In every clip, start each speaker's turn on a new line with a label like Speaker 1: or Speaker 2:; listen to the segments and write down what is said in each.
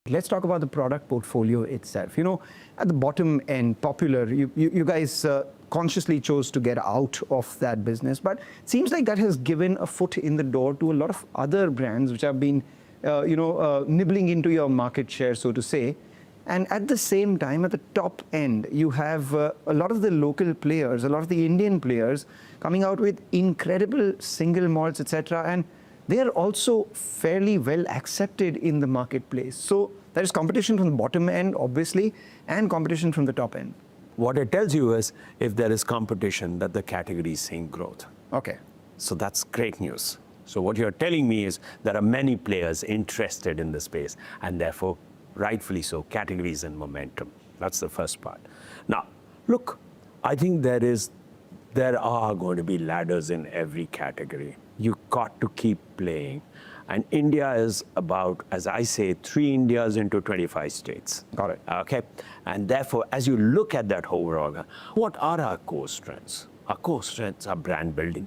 Speaker 1: Let's talk about the product portfolio itself. At the bottom end, Popular, you guys consciously chose to get out of that business, but it seems like that has given a foot in the door to a lot of other brands which have been, nibbling into your market share, so to say. And at the same time, at the top end, you have a lot of the local players, a lot of the Indian players coming out with incredible single malts, etc. And they are also fairly well accepted in the marketplace. So there is competition from the bottom end, obviously, and competition from the top end.
Speaker 2: What it tells you is, if there is competition, that the category is seeing growth.
Speaker 1: Okay.
Speaker 2: So that's great news. So what you're telling me is there are many players interested in the space, and therefore, rightfully so, categories and momentum. That's the first part. Now, look, I think there are going to be ladders in every category. You got to keep playing. And India is about, as I say, 3 Indias into 25 states.
Speaker 1: Got it.
Speaker 2: Okay? And therefore, as you look at that overall, what are our core strengths? Our core strengths are brand building.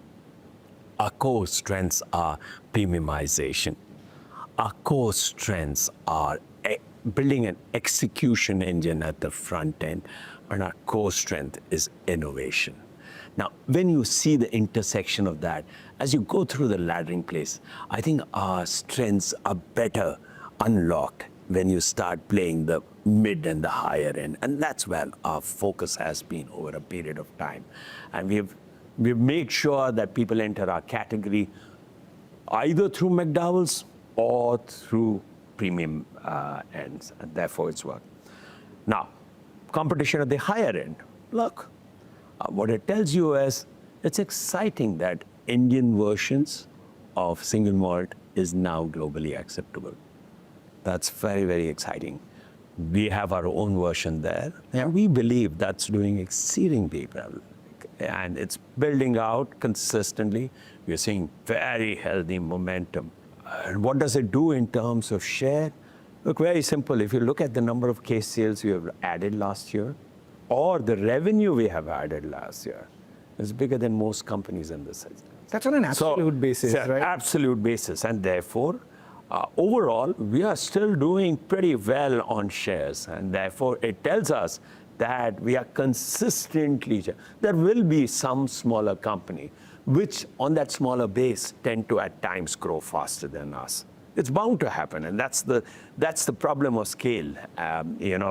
Speaker 2: Our core strengths are premiumization. Our core strengths are building an execution engine at the front end. And our core strength is innovation. Now, when you see the intersection of that, as you go through the laddering place, I think our strengths are better unlocked when you start playing the mid and the higher end. And that's where our focus has been over a period of time. And we've made sure that people enter our category either through McDowell's or through premium ends, and therefore it's worked. Now, competition at the higher end. Look, what it tells you is, it's exciting that Indian versions of single malt is now globally acceptable. That's very, very exciting. We have our own version there, and we believe that's doing exceedingly well. And it's building out consistently. We're seeing very healthy momentum. And what does it do in terms of share? Look, very simple. If you look at the number of case sales we have added last year, or the revenue we have added last year, it's bigger than most companies in this sector.
Speaker 1: That's on an absolute basis, right?
Speaker 2: Absolute basis. And therefore, overall, we are still doing pretty well on shares. And therefore, it tells us that we are consistently, there will be some smaller company which on that smaller base tend to at times grow faster than us. It's bound to happen, and that's the problem of scale,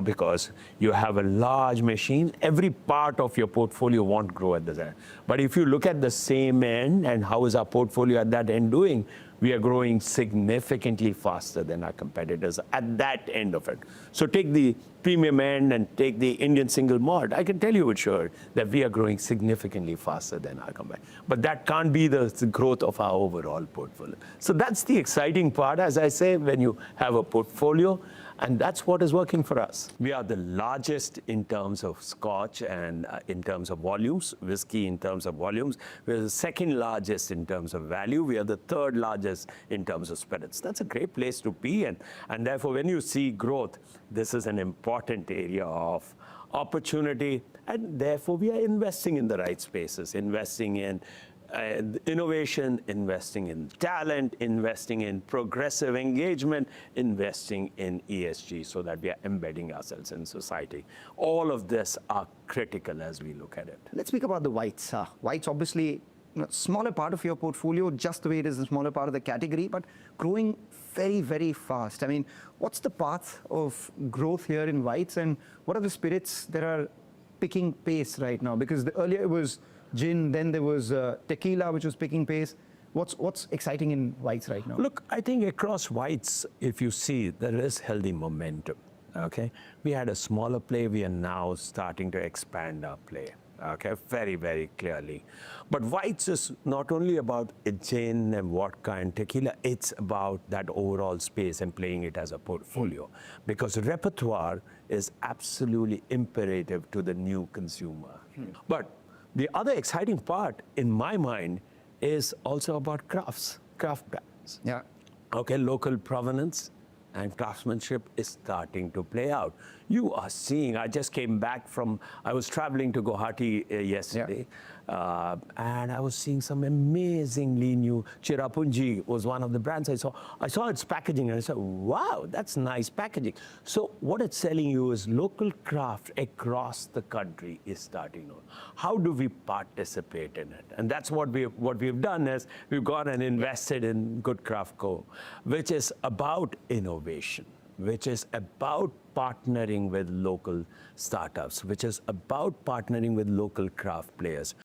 Speaker 2: because you have a large machine. Every part of your portfolio won't grow at the same. But if you look at the same end and how is our portfolio at that end doing, we are growing significantly faster than our competitors at that end of it. So take the premium end and take the Indian single malt. I can tell you with sure that we are growing significantly faster than our competitors. But that can't be the growth of our overall portfolio. So that's the exciting part, as I say, when you have a portfolio, and that's what is working for us. We are the largest in terms of Scotch and in terms of volumes, whiskey in terms of volumes. We're the second largest in terms of value. We are the third largest in terms of spirits. That's a great place to be in. And therefore, when you see growth, this is an important area of opportunity. And therefore, we are investing in the right spaces, investing in innovation, investing in talent, investing in progressive engagement, investing in ESG, so that we are embedding ourselves in society. All of this are critical as we look at it.
Speaker 1: Let's speak about the whites. Whites, obviously, smaller part of your portfolio, just the way it is a smaller part of the category, but growing very, very fast. I mean, what's the path of growth here in whites, and what are the spirits that are picking pace right now? Because earlier it was gin, then there was tequila, which was picking pace. What's exciting in whites right now?
Speaker 2: Look, I think across whites, if you see, there is healthy momentum. Okay, we had a smaller play. We are now starting to expand our play. Okay, very, very clearly. But whites is not only about gin and vodka and tequila, it's about that overall space and playing it as a portfolio. Because repertoire is absolutely imperative to the new consumer. But the other exciting part, in my mind, is also about craft brands.
Speaker 1: Yeah.
Speaker 2: Okay, local provenance and craftsmanship is starting to play out. You are seeing, I just came back from, I was traveling to Guwahati yesterday, and I was seeing some amazingly new, Chirapunji was one of the brands I saw. I saw its packaging and I said, wow, that's nice packaging. So what it's telling you is local craft across the country is starting on. How do we participate in it? And that's what we've done is we've gone and invested in Good Craft Co., which is about innovation, which is about partnering with local startups, which is about partnering with local craft players,